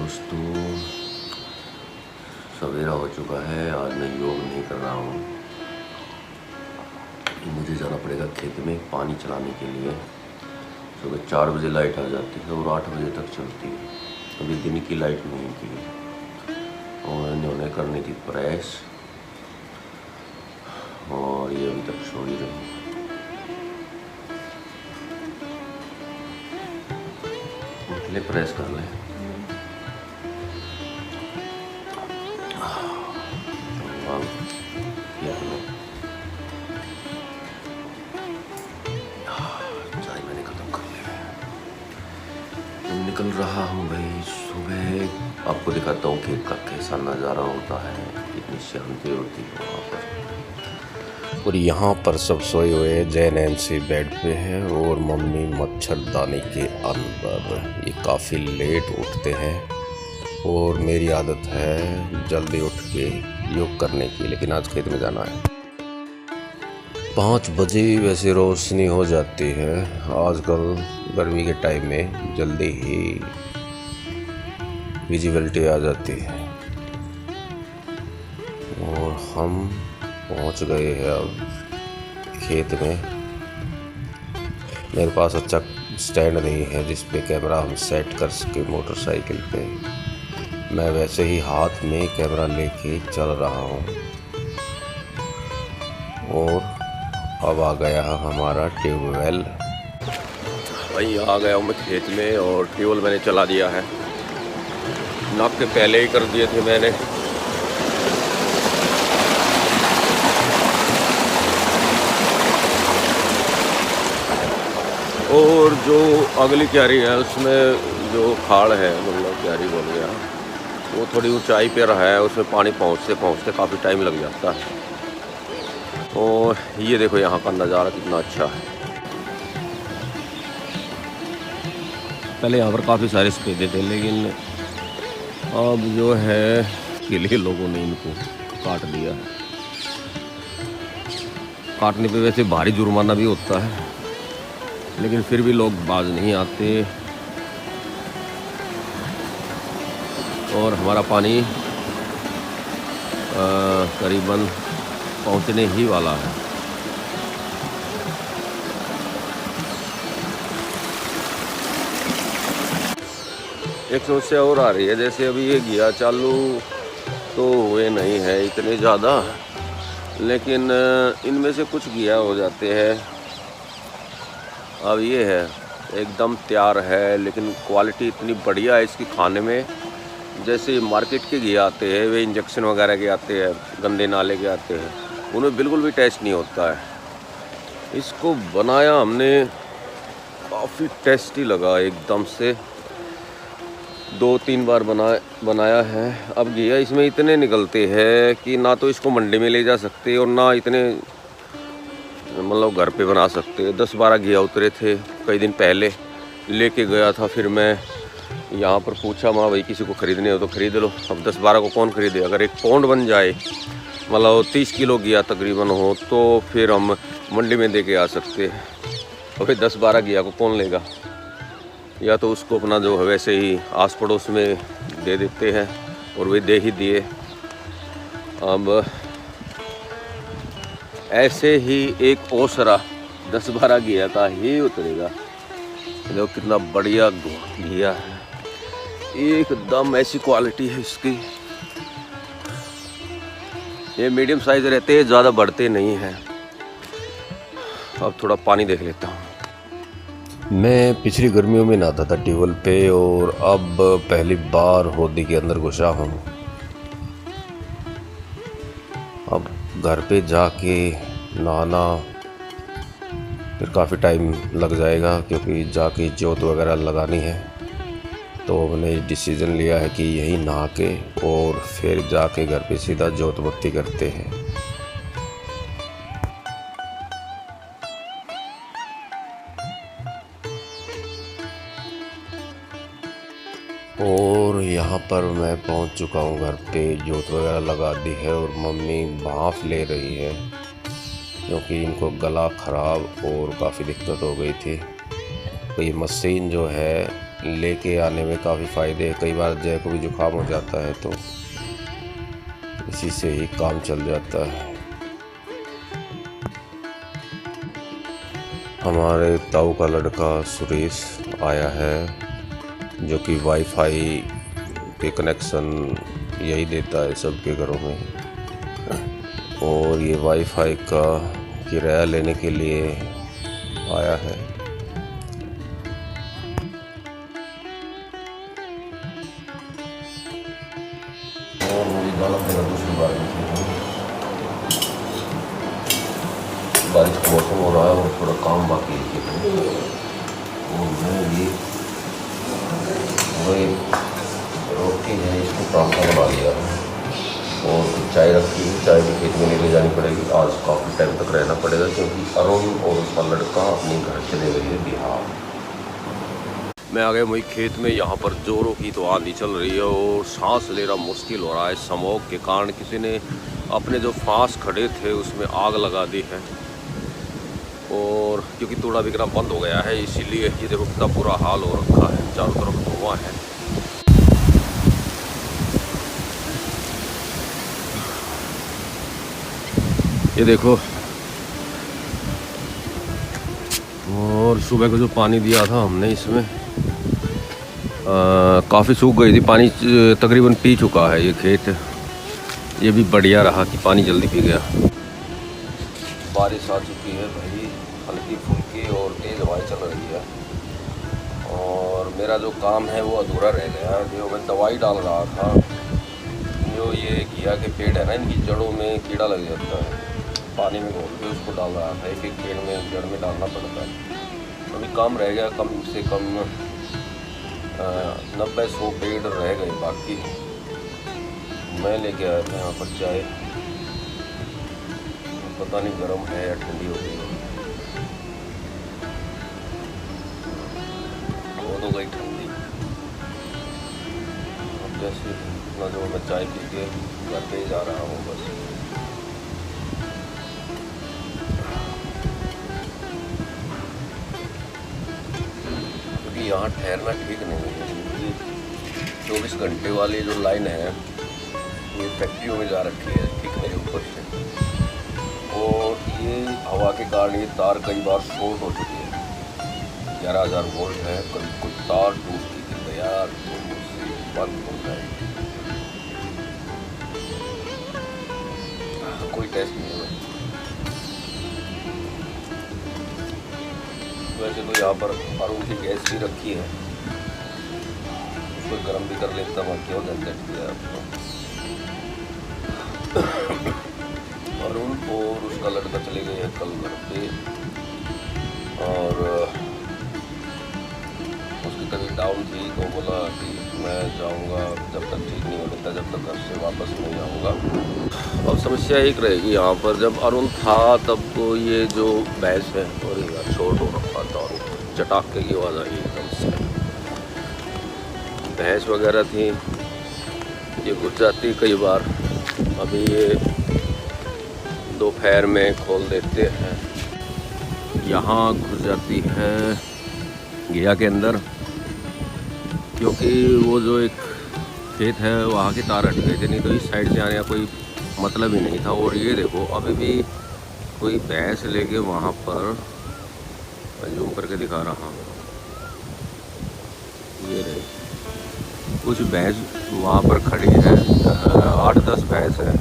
दोस्तों, सवेरा हो चुका है। आज मैं योग नहीं कर रहा हूँ। मुझे जाना पड़ेगा खेत में पानी चलाने के लिए। सुबह 4 बजे लाइट आ जाती है और 8 बजे तक चलती है। अभी दिन की लाइट नहीं थी और इन्होंने करनी थी प्रेस और ये अभी तक सो ही रही। ले प्रेस कर ले। चाय मैंने खत्म कर लिया। निकल रहा हूँ भाई। सुबह आपको दिखाता हूँ खेत का कैसा नज़ारा होता है, कितनी शांति होती है वहाँ पर। और यहाँ पर सब सोए हुए हैं। जय नैन्सी बेड पे है और मम्मी मच्छरदानी के अंदर। ये काफ़ी लेट उठते हैं और मेरी आदत है जल्दी उठ के योग करने की, लेकिन आज खेत में जाना है। 5 बजे वैसे रोशनी हो जाती है। आजकल गर्मी के टाइम में जल्दी ही विजिबिलिटी आ जाती है और हम पहुंच गए हैं अब खेत में। मेरे पास अच्छा स्टैंड नहीं है जिस पे कैमरा हम सेट कर सके मोटरसाइकिल पे। मैं वैसे ही हाथ में कैमरा लेके चल रहा हूँ और अब आ गया हमारा ट्यूबवेल। भाई आ गया हूँ मैं खेत में और ट्यूबवेल मैंने चला दिया है। नाप के पहले ही कर दिए थे मैंने। और जो अगली क्यारी है उसमें जो खाड़ है, मतलब क्यारी बोल गया, वो थोड़ी ऊंचाई पे रहा है। उसमें पानी पहुँचते पहुँचते काफ़ी टाइम लग जाता है। और ये देखो यहाँ का नज़ारा कितना अच्छा है। पहले यहाँ पर काफ़ी सारे सफेदे थे, लेकिन अब जो है किले लोगों ने इनको काट दिया है। काटने पे वैसे भारी जुर्माना भी होता है, लेकिन फिर भी लोग बाज नहीं आते। और हमारा पानी करीबन पहुंचने ही वाला है। एक समस्या और आ रही है, जैसे अभी ये घिया चालू तो हुए नहीं है इतने ज़्यादा, लेकिन इनमें से कुछ घिया हो जाते हैं। अब ये है एकदम तैयार है, लेकिन क्वालिटी इतनी बढ़िया है इसकी खाने में। जैसे मार्केट के घिया आते हैं, वे इंजेक्शन वगैरह के आते हैं, गंदे नाले के आते हैं, उनमें बिल्कुल भी टेस्ट नहीं होता है। इसको बनाया हमने, काफ़ी टेस्टी लगा एकदम से। 2-3 बार बनाया है। अब घिया इसमें इतने निकलते हैं कि ना तो इसको मंडी में ले जा सकते और ना इतने मतलब घर पे बना सकते। 10-12 घिया उतरे थे कई दिन पहले, लेके गया था। फिर मैं यहाँ पर पूछा, माँ भाई किसी को ख़रीदने हो तो ख़रीद लो। अब 10-12 को कौन ख़रीदे? अगर एक पौंड बन जाए, मतलब 30 किलो घिया तकरीबन हो, तो फिर हम मंडी में दे के आ सकते हैं। और फिर 10-12 घिया को कौन लेगा? या तो उसको अपना जो है वैसे ही आस पड़ोस में दे देते हैं, और वे दे ही दिए। अब ऐसे ही एक ओसरा 10-12 घिया का ही उतरेगा। देखो कितना बढ़िया घिया है, एकदम ऐसी क्वालिटी है इसकी। ये मीडियम साइज रहते हैं, ज़्यादा बढ़ते नहीं हैं। अब थोड़ा पानी देख लेता हूँ। मैं पिछली गर्मियों में नहाता था ट्यूबवेल पे, और अब पहली बार होदी के अंदर घुसा हूँ। अब घर पे जाके नहाना फिर काफ़ी टाइम लग जाएगा, क्योंकि जाके जोत वगैरह लगानी है। तो मैंने डिसीज़न लिया है कि यहीं नहा के और फिर जाके घर पे सीधा जोत बत्ती करते हैं। और यहाँ पर मैं पहुँच चुका हूँ घर पे। जोत वगैरह लगा दी है और मम्मी भांफ ले रही है, क्योंकि इनको गला ख़राब और काफ़ी दिक्कत हो गई थी। तो ये मशीन जो है लेके आने में काफ़ी फ़ायदे हैं। कई बार जय को भी जुकाम हो जाता है तो इसी से ही काम चल जाता है। हमारे ताऊ का लड़का सुरेश आया है जो कि वाईफाई के कनेक्शन यही देता है सबके घरों में, और ये वाईफाई का किराया लेने के लिए आया है। और मुझे जाना पड़ेगा दूसरी बार। बारिश का मौसम हो रहा है और थोड़ा काम बाकी है, और मैं भी वही रोटी है इसको पराठा बना लिया, और चाय रखी हुई, चाय भी खेत में नहीं ले जानी पड़ेगी। आज काफ़ी टाइम तक रहना पड़ेगा क्योंकि अरुण और उसका लड़का अपने घर चले गए हैं बिहार। मैं आ गया वही खेत में। यहाँ पर जोरों की तो आंधी चल रही है और सांस लेना मुश्किल हो रहा है। स्मोक के कारण किसी ने अपने जो फांस खड़े थे उसमें आग लगा दी है, और क्योंकि तोड़ा बिकना बंद हो गया है इसीलिए ये देखो कितना बुरा हाल हो रखा है, चारों तरफ धुआं है। ये देखो, और सुबह को जो पानी दिया था हमने इसमें काफ़ी सूख गई थी, पानी तकरीबन पी चुका है ये खेत। ये भी बढ़िया रहा कि पानी जल्दी पी गया। बारिश आ चुकी है भाई, हल्की फुल्की और तेज़ हवाएं चल रही है, और मेरा जो काम है वो अधूरा रह गया है। जो मैं दवाई डाल रहा था, जो ये घिया के पेड़ है ना, इनकी जड़ों में कीड़ा लग जाता है, पानी में घोल के उसको डाल रहा था। एक एक पेड़ में जड़ में डालना पड़ता है। अभी काम रह गया, कम से कम 90-100 पेड़ रह गए बाकी। मैं लेके आया था यहाँ पर चाय, पता नहीं गर्म है या ठंडी हो गई, वो तो गई ठंडी। अब जैसे इतना जो मैं चाय पी के घर पे जा रहा हूँ बस। क्योंकि यहाँ ठहरना ठीक नहीं है, क्योंकि 24 घंटे वाली जो लाइन है ये फैक्ट्रियों में जा रखी है ठीक मेरे ऊपर से, और ये हवा के कारण ये तार कई बार शॉर्ट हो चुकी है। 11,000 वोल्ट है, कभी कोई तार टूटती थी तो यार तो मुझसे बंद हो जाए। कोई टेस्ट नहीं है। वैसे तो यहाँ पर अरुण की गैस भी रखी है, उसको गर्म भी कर लेता हूँ, क्यों झंझट किया आपको। अरुण और उसका लड़का चले गए हैं कल घर पे, और उसकी तबीयत डाउन थी तो बोला कि मैं जाऊंगा जब तक ठीक नहीं हो लेता, जब तक घर से वापस नहीं आऊँगा। अब समस्या एक रहेगी यहाँ पर, जब अरुण था तब तो ये जो भैंस है और यार शॉर्ट हो रखा था और चटाके की आवाज़ आई एकदम से। भैंस वगैरह थी ये घुस जाती कई बार। अभी ये दोपहर में खोल देते हैं, यहाँ घुस जाती है घिया के अंदर, क्योंकि वो जो एक खेत है वहाँ के तार हट गए थे, नहीं तो इस साइड से आने का कोई मतलब ही नहीं था। और ये देखो अभी भी कोई भैंस लेके वहाँ पर, जूम करके दिखा रहा हूँ, ये रहे कुछ भैंस वहाँ पर खड़ी है, 8-10 भैंस है,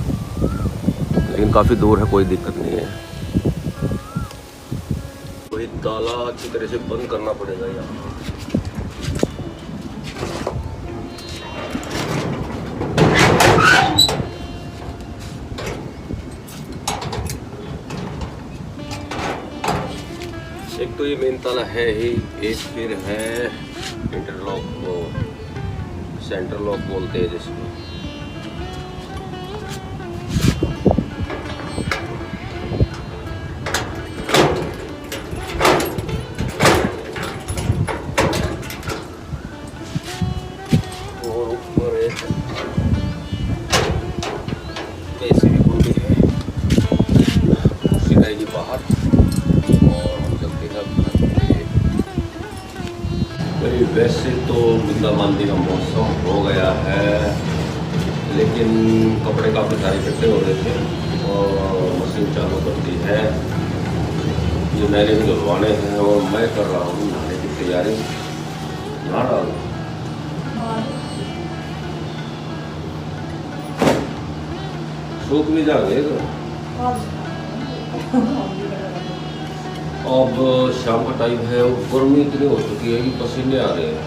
लेकिन काफ़ी दूर है, कोई दिक्कत नहीं है। वही ताला अच्छी तरह से बंद करना पड़ेगा यहाँ। एक तो ये मेन ताला है ही, एक फिर है इंटरलॉक, वो सेंटर लॉक बोलते हैं जिसको। और ऊपर एक ऐसी भी कुंडी है, उसकी रहेगी बाहर, और हम चलते हैं घर पे। वैसे तो बूंदाबांदी का मौसम हो गया है, लेकिन कपड़े काफ़ी सारे इकट्ठे हो रहे थे और मशीन चालू कर दी है। ये मैंने भी धुलवाने हैं और मैं कर रहा हूँ नहाने की तैयारी। नहा डाल सूख भी जाएंगे तो। अब शाम का टाइम है और गर्मी इतनी हो चुकी है कि पसीने आ रहे हैं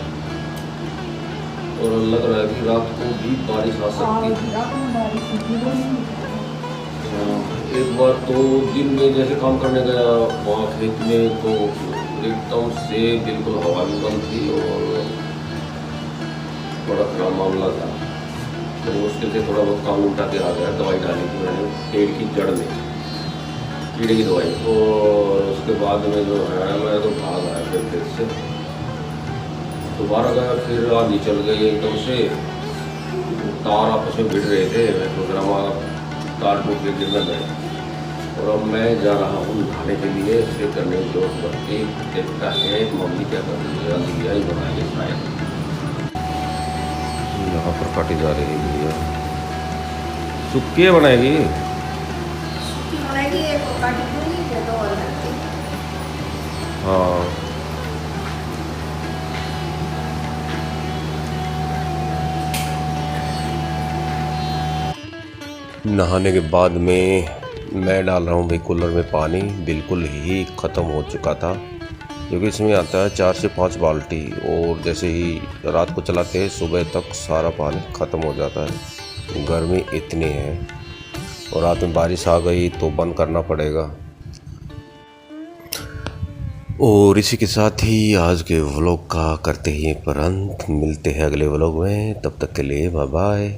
और लग रहा है कि रात को भी बारिश आ सकती है। एक बार तो दिन में जैसे काम करने गया वहाँ खेत में, तो एकदम से बिल्कुल हवा भी बंद थी और बड़ा खराब मामला था। तो मुश्किल से थोड़ा बहुत काम उठा के आ गया। दवाई डाली थी मैंने पेड़ की जड़ में, कीड़े की दवाई, और उसके बाद में जो है मैं तो भाग आया फिर से दोबारा गया। फिर आंधी चल गई एकदम से, तार आपस में भिड़ रहे थे, मैं सोच रहा हूँ तार टूट के गिरना गए। और अब मैं जा रहा हूँ नहाने के लिए। फिर करने की जरूरत पड़ती देखता है मम्मी क्या कर रही है, लिया ही बनाएंगे शायद। यहाँ पर काटी जा रही है भैया, सुक्की बनाएगी। हाँ नहाने के बाद में मैं डाल रहा हूँ भाई कूलर में पानी, बिल्कुल ही ख़त्म हो चुका था क्योंकि इसमें आता है 4 से 5 बाल्टी, और जैसे ही रात को चलाते हैं सुबह तक सारा पानी ख़त्म हो जाता है। गर्मी इतनी है और रात में बारिश आ गई तो बंद करना पड़ेगा। और इसी के साथ ही आज के व्लॉग का करते ही पर अंत। मिलते हैं अगले व्लॉग में, तब तक के लिए बाय बाय।